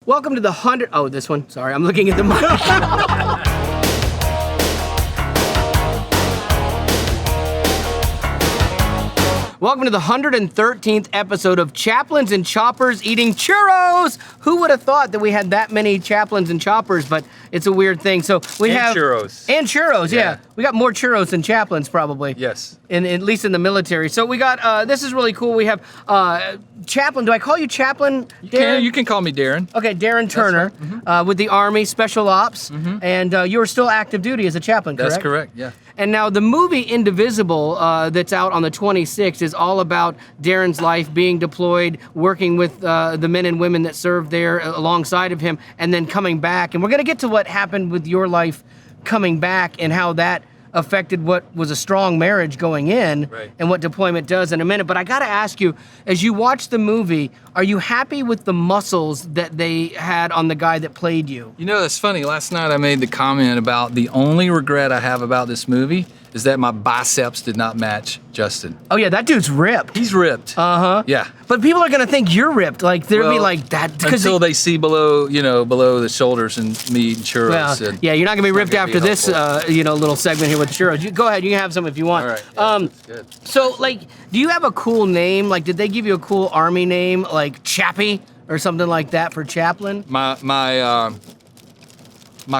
Welcome to the 100. Oh, this one. Sorry, I'm looking at the mic. Welcome to the 113th episode of Chaplains and Choppers eating churros. Who would have thought that we had that many chaplains and choppers? But it's a weird thing. So we have churros. And churros, yeah. We got more churros than chaplains, probably. Yes. At least in the military. So we got. This is really cool. We have Chaplain. Do I call you Chaplain? Darren? You can call me Darren. Okay, Darren Turner, with the Army Special Ops, and you are still active duty as a chaplain, correct? That's correct. Yeah. And now the movie Indivisible, that's out on the 26th, is all about Darren's life being deployed, working with the men and women that served there alongside of him, and then coming back. And we're going to get to what happened with your life coming back and how that affected what was a strong marriage going in, and what deployment does in a minute. But I got to ask you, as you watch the movie, are you happy with the muscles that they had on the guy that played you? You know, it's funny. Last night I made the comment about the only regret I have about this movie is that my biceps did not match Justin. Oh yeah, that dude's ripped. He's ripped. Uh-huh. Yeah. But people are gonna think you're ripped. Like they'll be like that until they see below the shoulders and me eating churros. Well, yeah, you're not gonna be ripped after this, little segment here with churros. Go ahead, you can have some if you want. All right. Yeah, that's good. So, like, do you have a cool name? Like, did they give you a cool Army name, like Chappie or something like that for chaplain? My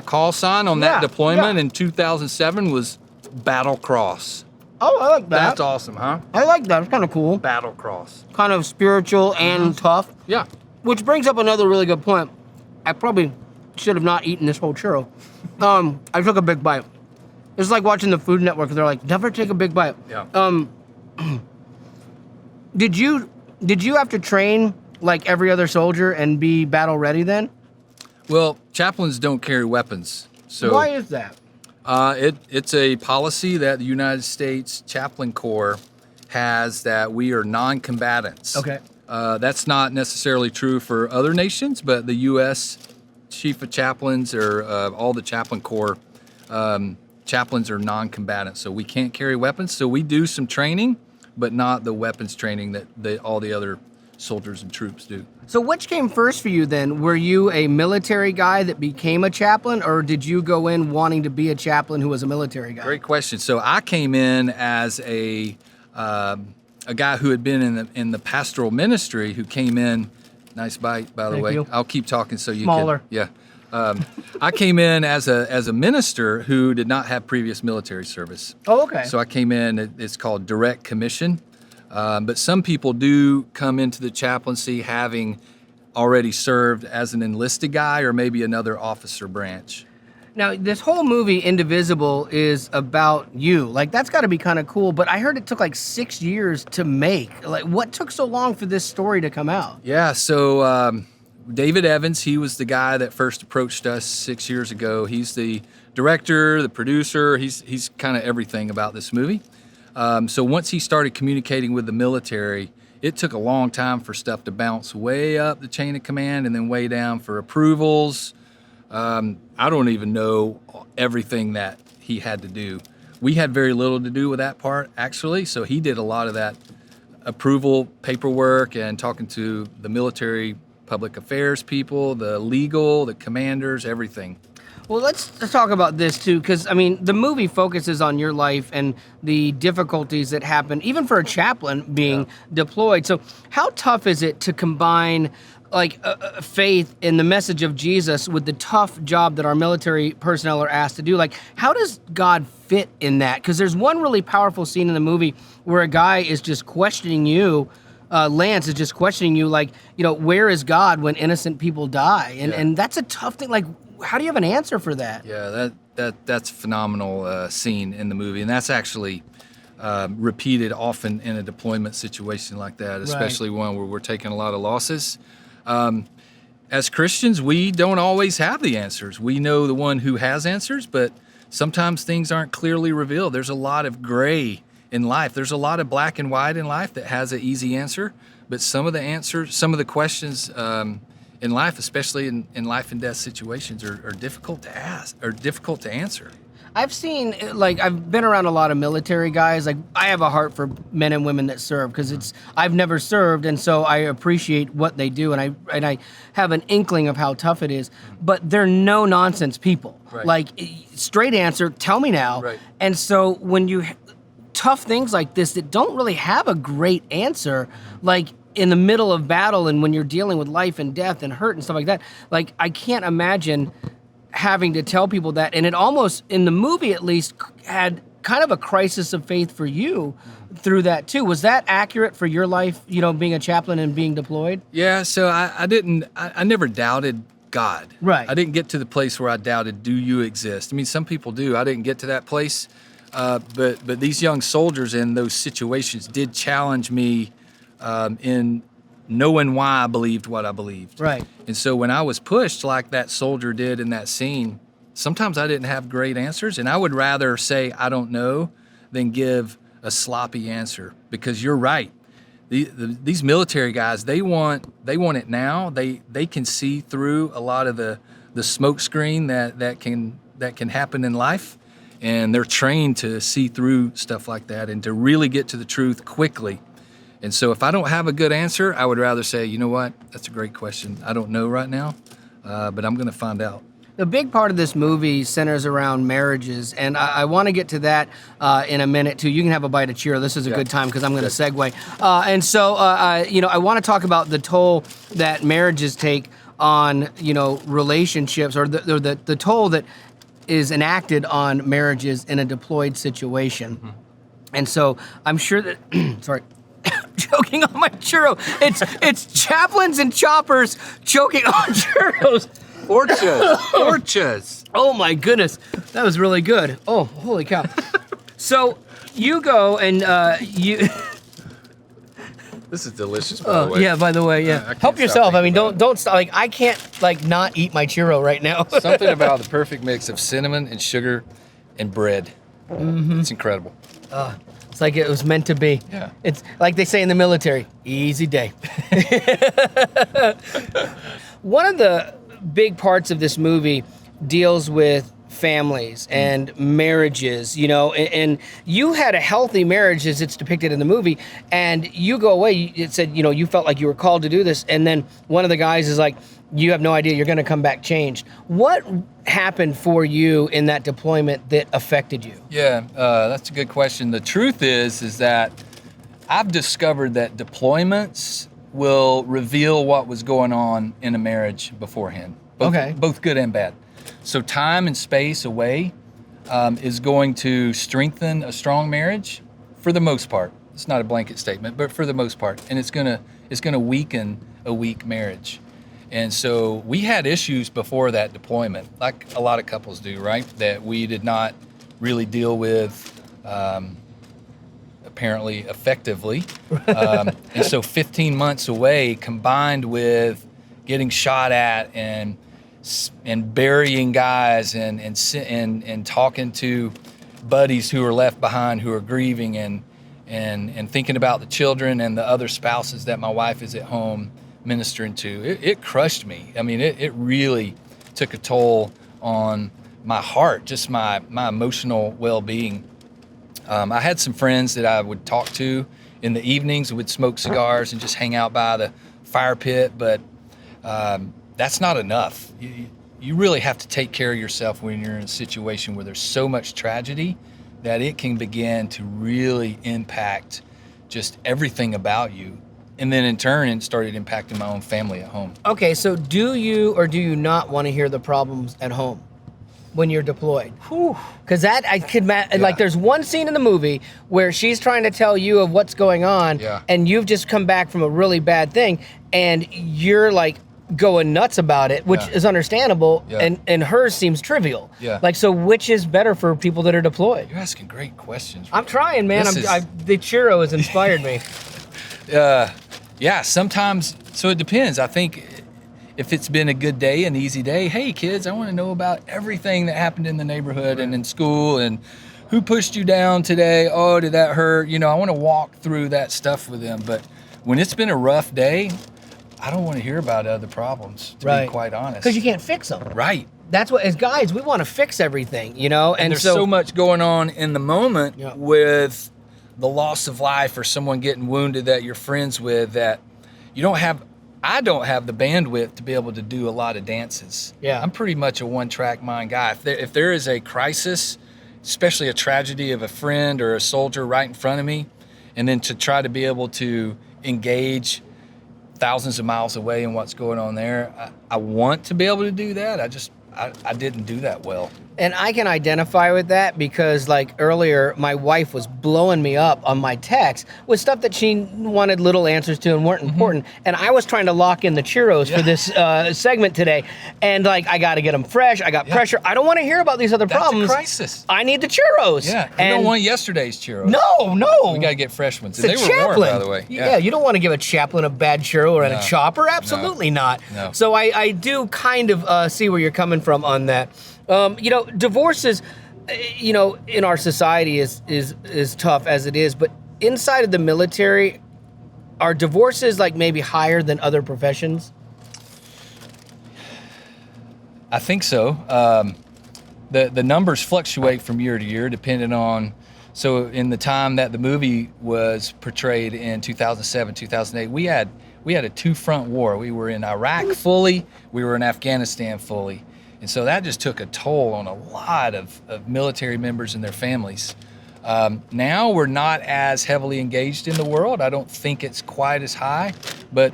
call sign on that deployment in 2007 was Battle Cross. Oh, I like that. That's awesome, huh? I like that. It's kind of cool. Battle Cross. Kind of spiritual and tough. Yeah. Which brings up another really good point. I probably should have not eaten this whole churro. I took a big bite. It's like watching the Food Network. They're like, never take a big bite. Yeah. Did you have to train like every other soldier and be battle ready then? Well, chaplains don't carry weapons. So why is that? It's a policy that the United States Chaplain Corps has that we are non-combatants. Okay. That's not necessarily true for other nations, but the U.S. Chief of Chaplains or all the Chaplain Corps chaplains are non-combatants, so we can't carry weapons. So we do some training, but not the weapons training that all the other soldiers and troops do. So which came first for you then? Were you a military guy that became a chaplain, or did you go in wanting to be a chaplain who was a military guy? Great question. So I came in as a guy who had been in the pastoral ministry, who came in. Nice bite, by the way. You. I'll keep talking so you Smaller. can. Yeah. I came in as a minister who did not have previous military service. Oh, okay. So I came in. It's called direct commission. But some people do come into the chaplaincy having already served as an enlisted guy or maybe another officer branch. Now, this whole movie, Indivisible, is about you. Like, that's got to be kind of cool, but I heard it took like 6 years to make. Like, what took so long for this story to come out? Yeah, so David Evans, he was the guy that first approached us 6 years ago. He's the director, the producer. He's kind of everything about this movie. So once he started communicating with the military, it took a long time for stuff to bounce way up the chain of command and then way down for approvals. I don't even know everything that he had to do. We had very little to do with that part, actually, so he did a lot of that approval paperwork and talking to the military public affairs people, the legal, the commanders, everything. Well, let's talk about this too, because I mean, the movie focuses on your life and the difficulties that happen, even for a chaplain being deployed. So, how tough is it to combine like faith in the message of Jesus with the tough job that our military personnel are asked to do? Like, how does God fit in that? Because there's one really powerful scene in the movie where a guy is just questioning you. Lance is just questioning you, like, where is God when innocent people die? And that's a tough thing. Like, how do you have an answer for that? Yeah, that's a phenomenal scene in the movie, and that's actually repeated often in a deployment situation like that, especially one where we're taking a lot of losses. As Christians, we don't always have the answers. We know the one who has answers, but sometimes things aren't clearly revealed. There's a lot of gray in life. There's a lot of black and white in life that has an easy answer, but some of the answers, some of the questions in life, especially in life and death situations, are difficult to ask or difficult to answer. I've seen, like, I've been around a lot of military guys. Like, I have a heart for men and women that serve because I've never served, and so I appreciate what they do, and I have an inkling of how tough it is. But they're no nonsense people. Right. Like, straight answer, tell me now. Right. And so when you tough things like this that don't really have a great answer, like in the middle of battle and when you're dealing with life and death and hurt and stuff like that, like I can't imagine having to tell people that. And it almost, in the movie at least, had kind of a crisis of faith for you through that too. Was that accurate for your life, you know, being a chaplain and being deployed? Yeah, so I never doubted God. Right. I didn't get to the place where I doubted, do you exist? I mean, some people do. I didn't get to that place. But these young soldiers in those situations did challenge me in knowing why I believed what I believed. Right. And so when I was pushed like that soldier did in that scene, sometimes I didn't have great answers, and I would rather say I don't know than give a sloppy answer, because you're right. These military guys, they want it now. They can see through a lot of the smoke screen that can happen in life. And they're trained to see through stuff like that and to really get to the truth quickly. And so if I don't have a good answer, I would rather say, you know what, that's a great question. I don't know right now, but I'm going to find out. The big part of this movie centers around marriages, and I want to get to that in a minute too. You can have a bite of Churro. This is a good time because I'm going to segue. And so, you know, I want to talk about the toll that marriages take on, you know, relationships, or the toll that is enacted on marriages in a deployed situation. Mm-hmm. And so I'm sure that, sorry, choking on my churro. It's chaplains and choppers choking on churros. Orchas. Oh my goodness, that was really good. Oh, holy cow. So you go and you... This is delicious, by the way. Yeah, by the way, yeah. Help yourself. I mean, don't stop. Like, I can't, like, not eat my churro right now. Something about the perfect mix of cinnamon and sugar and bread. Mm-hmm. It's incredible. It's like it was meant to be. Yeah. It's like they say in the military, easy day. One of the big parts of this movie deals with families and marriages, you know, and you had a healthy marriage as it's depicted in the movie, and you go away, it said, you know, you felt like you were called to do this, and then one of the guys is like, you have no idea, you're going to come back changed. What happened for you in that deployment that affected you? Yeah, that's a good question. The truth is that I've discovered that deployments will reveal what was going on in a marriage beforehand, both good and bad. So time and space away is going to strengthen a strong marriage for the most part. It's not a blanket statement, but for the most part. And it's gonna weaken a weak marriage. And so we had issues before that deployment, like a lot of couples do, right? That we did not really deal with apparently effectively. And so 15 months away, combined with getting shot at and burying guys and talking to buddies who are left behind, who are grieving, and thinking about the children and the other spouses that my wife is at home ministering to. It crushed me. I mean, it really took a toll on my heart, just my emotional well-being. I had some friends that I would talk to in the evenings, would smoke cigars and just hang out by the fire pit, but that's not enough. You really have to take care of yourself when you're in a situation where there's so much tragedy that it can begin to really impact just everything about you. And then in turn, it started impacting my own family at home. Okay, so do you or do you not want to hear the problems at home when you're deployed? Because that, I could, like, there's one scene in the movie where she's trying to tell you of what's going on, and you've just come back from a really bad thing, and you're like going nuts about it, which is understandable, and hers seems trivial. Like, so which is better for people that are deployed? You're asking great questions. I'm trying, man. The churro has inspired me. Yeah, sometimes, so it depends. I think if it's been a good day, an easy day, hey kids, I want to know about everything that happened in the neighborhood and in school, and who pushed you down today? Oh, did that hurt? You know, I want to walk through that stuff with them. But when it's been a rough day, I don't want to hear about other problems, to be quite honest. Because you can't fix them. Right. That's what, as guys, we want to fix everything, you know? And there's so much going on in the moment with the loss of life or someone getting wounded that you're friends with that I don't have the bandwidth to be able to do a lot of dances. Yeah. I'm pretty much a one-track mind guy. If there is a crisis, especially a tragedy of a friend or a soldier right in front of me, and then to try to be able to engage thousands of miles away in what's going on there, I want to be able to do that. I didn't do that well. And I can identify with that because, like, earlier, my wife was blowing me up on my text with stuff that she wanted little answers to and weren't important. And I was trying to lock in the churros for this segment today. And, like, I got to get them fresh. I got pressure. I don't want to hear about these other problems. That's a crisis. I need the churros. Yeah. You don't want yesterday's churros. No. We got to get fresh ones. It's And they were warm, by the way. Yeah, you don't want to give a chaplain a bad churro and a chopper. Absolutely not. No. So I do kind of see where you're coming from on that. You know, divorce is, you know, in our society is tough as it is, but inside of the military, are divorces like maybe higher than other professions? I think so. The numbers fluctuate from year to year depending on, so in the time that the movie was portrayed in 2007, 2008, we had a two-front war. We were in Iraq fully, we were in Afghanistan fully. And so that just took a toll on a lot of military members and their families. Now we're not as heavily engaged in the world. I don't think it's quite as high, but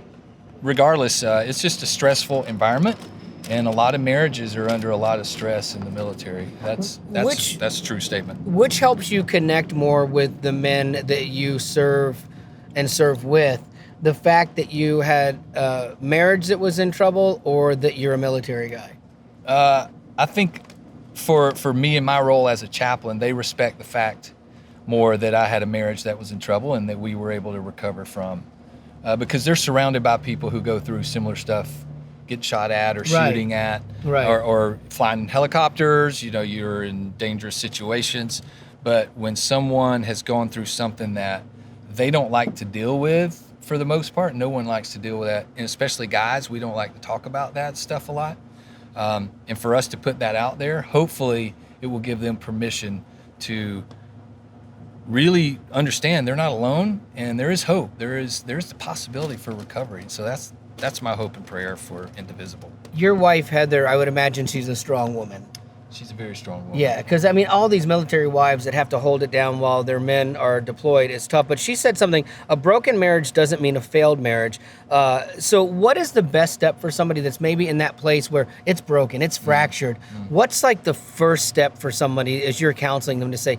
regardless, it's just a stressful environment, and a lot of marriages are under a lot of stress in the military. That's a true statement. Which helps you connect more with the men that you serve with? The fact that you had a marriage that was in trouble, or that you're a military guy? I think for me and my role as a chaplain, they respect the fact more that I had a marriage that was in trouble and that we were able to recover from. Because they're surrounded by people who go through similar stuff, get shot at or shooting at, or flying in helicopters. You know, you're in dangerous situations. But when someone has gone through something that they don't like to deal with, for the most part, no one likes to deal with that. And especially guys, we don't like to talk about that stuff a lot. And for us to put that out there, hopefully it will give them permission to really understand they're not alone, and there is hope. There's the possibility for recovery. So that's my hope and prayer for Indivisible. Your wife, Heather, I would imagine she's a strong woman. She's a very strong woman. Yeah, because, I mean, all these military wives that have to hold it down while their men are deployed is tough. But she said something, a broken marriage doesn't mean a failed marriage. So what is the best step for somebody that's maybe in that place where it's broken, it's fractured? What's like the first step for somebody as you're counseling them to say,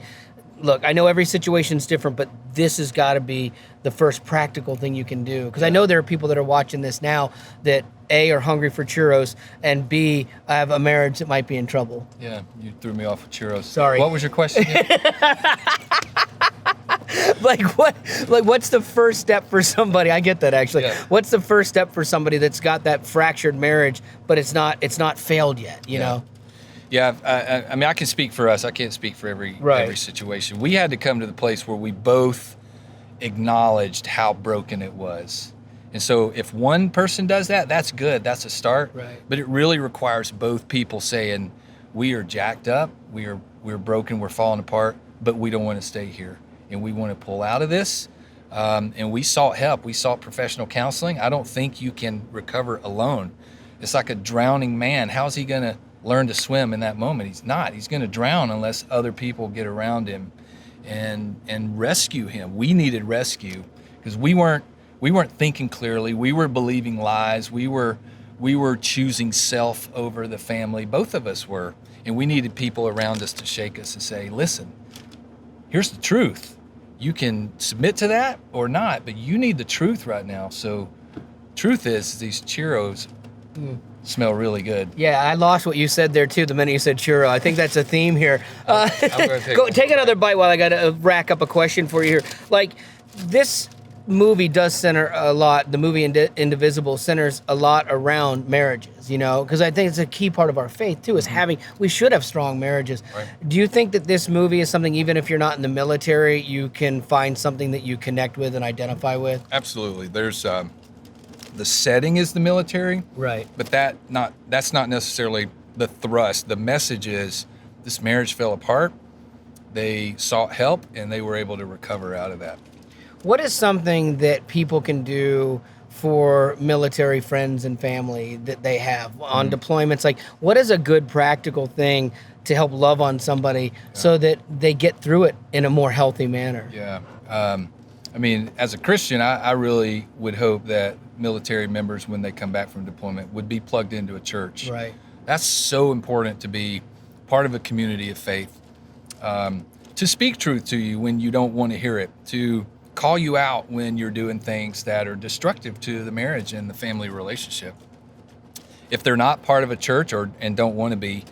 look, I know every situation's different, but this has got to be the first practical thing you can do? Because I know there are people that are watching this now that A, are hungry for churros, and B, have a marriage that might be in trouble. Yeah, you threw me off with churros. Sorry. What was your question again? What's the first step for somebody? I get that, actually. Yeah. What's the first step for somebody that's got that fractured marriage, but it's not failed yet, you know? Yeah, I mean, I can speak for us. I can't speak for every situation. We had to come to the place where we both acknowledged how broken it was. And so if one person does that, that's good. That's a start. Right. But it really requires both people saying, we are jacked up, we're broken, we're falling apart, but we don't want to stay here. And we want to pull out of this. And we sought help. We sought professional counseling. I don't think you can recover alone. It's like a drowning man. How's he going to learn to swim in that moment? He's not. He's going to drown unless other people get around him and rescue him. We needed rescue because we weren't thinking clearly. We were believing lies. We were choosing self over the family. Both of us were. And we needed people around us to shake us and say, listen, here's the truth. You can submit to that or not, but you need the truth right now. So truth is these churros smell really good. Yeah, I lost what you said there too the minute you said churro. I think that's a theme here. I'm gonna take another bite while I got to rack up a question for you here. Like, this movie does center a lot, the movie Indivisible centers a lot around marriages, you know, because I think it's a key part of our faith too, is we should have strong marriages. Right. Do you think that this movie is something, even if you're not in the military, you can find something that you connect with and identify with? Absolutely. There's the setting is the military, Right. but that's not necessarily the thrust. The message is this marriage fell apart. They sought help and they were able to recover out of that. What is something that people can do for military friends and family that they have on deployments? Like, what is a good practical thing to help love on somebody so that they get through it in a more healthy manner? Yeah. I mean, as a Christian, I really would hope that military members, when they come back from deployment, would be plugged into a church. Right. That's so important, to be part of a community of faith, to speak truth to you when you don't want to hear it, to call you out when you're doing things that are destructive to the marriage and the family relationship. If they're not part of a church and don't want to be,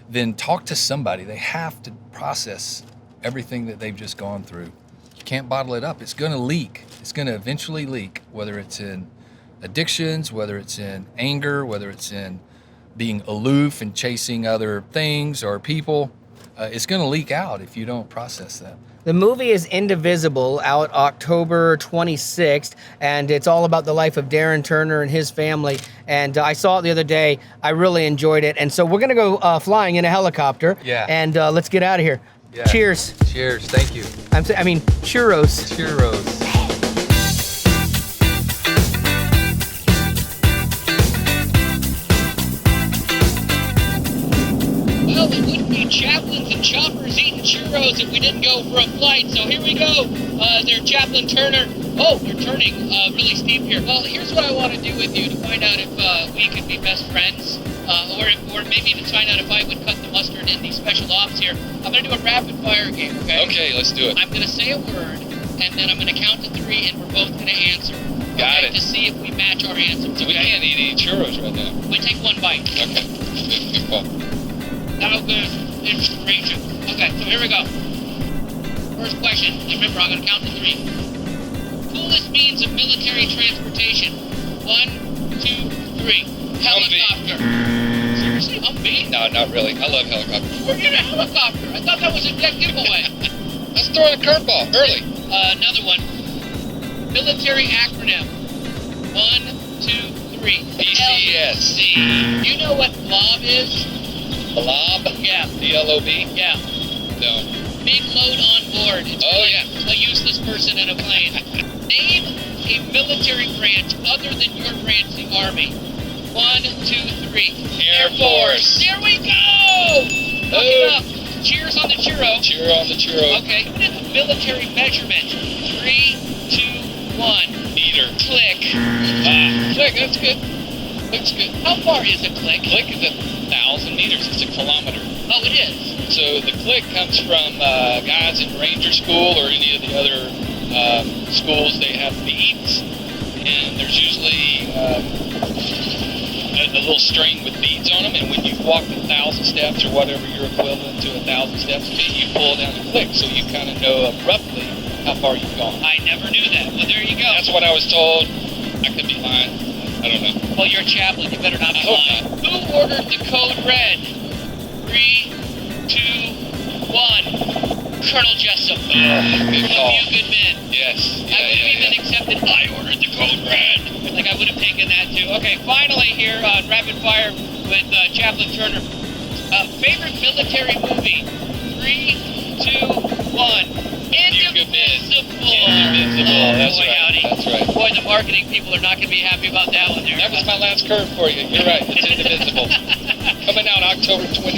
then talk to somebody. They have to process everything that they've just gone through. You can't bottle it up. It's going to leak. It's going to eventually leak, whether it's in addictions, whether it's in anger, whether it's in being aloof and chasing other things or people. It's going to leak out if you don't process that. The movie is Indivisible, out October 26th, and it's all about the life of Darren Turner and his family. And I saw it the other day. I really enjoyed it. And so we're going to go flying in a helicopter. Yeah. And let's get out of here. Yeah. Cheers. Cheers. Thank you. Churros. Churros. Well, it wouldn't be chaplains and choppers eating churros if we didn't go for a flight. So here we go. They're Chaplain Turner. Oh, we're turning really steep here. Well, here's what I want to do with you to find out if we could be best friends, or maybe even find out if I would cut the mustard in these special ops here. I'm going to do a rapid fire game, okay? Okay, let's do it. I'm going to say a word, and then I'm going to count to 3, and we're both going to answer. Got it. To see if we match our answers. So we can't eat any churros right now. We take one bite. Okay, good call. That'll good inspiration. Okay, so here we go. First question. Remember, I'm going to count to 3. Coolest means of military transportation. 1, 2, 3. Helicopter. Seriously, Humvee? No, not really. I love helicopters. We're in a helicopter. I thought that was a dead giveaway. Let's throw in a curveball early. Another one. Military acronym. 1, 2, 3. BCS. You know what blob is? Blob? Yeah. B-L-O-B? Yeah. No. Big load on board. It's a useless person in a plane. Name a military branch other than your branch, the Army. 1, 2, 3. Air Force. There we go! Look it up. Cheers on the churro. Cheer on the churro. Okay, what is a military measurement? 3, 2, 1. Meter. Click. Click, that's good. Click's good. How far is a click? Click is 1,000 meters. It's a kilometer. Oh, it is. So the click comes from guys in Ranger School or any of the other schools. They have beads, and there's usually a little string with beads on them. And when you've walked 1,000 steps or whatever your equivalent to 1,000 steps, you pull down the click, so you kind of know roughly how far you've gone. I never knew that. Well, there you go. That's what I was told. I could be lying. I don't know. Well, you're a chaplain. You better not be I hope lying. Who ordered the code red? 3, 2, 1. Colonel Jessup. Good One call. of you good men. Yes. I would have even accepted. I ordered the code red. Like I would have taken that too. Okay, finally here on Rapid Fire with Chaplain Turner. Favorite military movie? 3, 2, 1. Indivisible. Indivisible. That's boy, right. howdy. That's right. Boy, the marketing people are not going to be happy about that one there. That was my last curve for you. You're right. It's Indivisible. Coming out October 26th.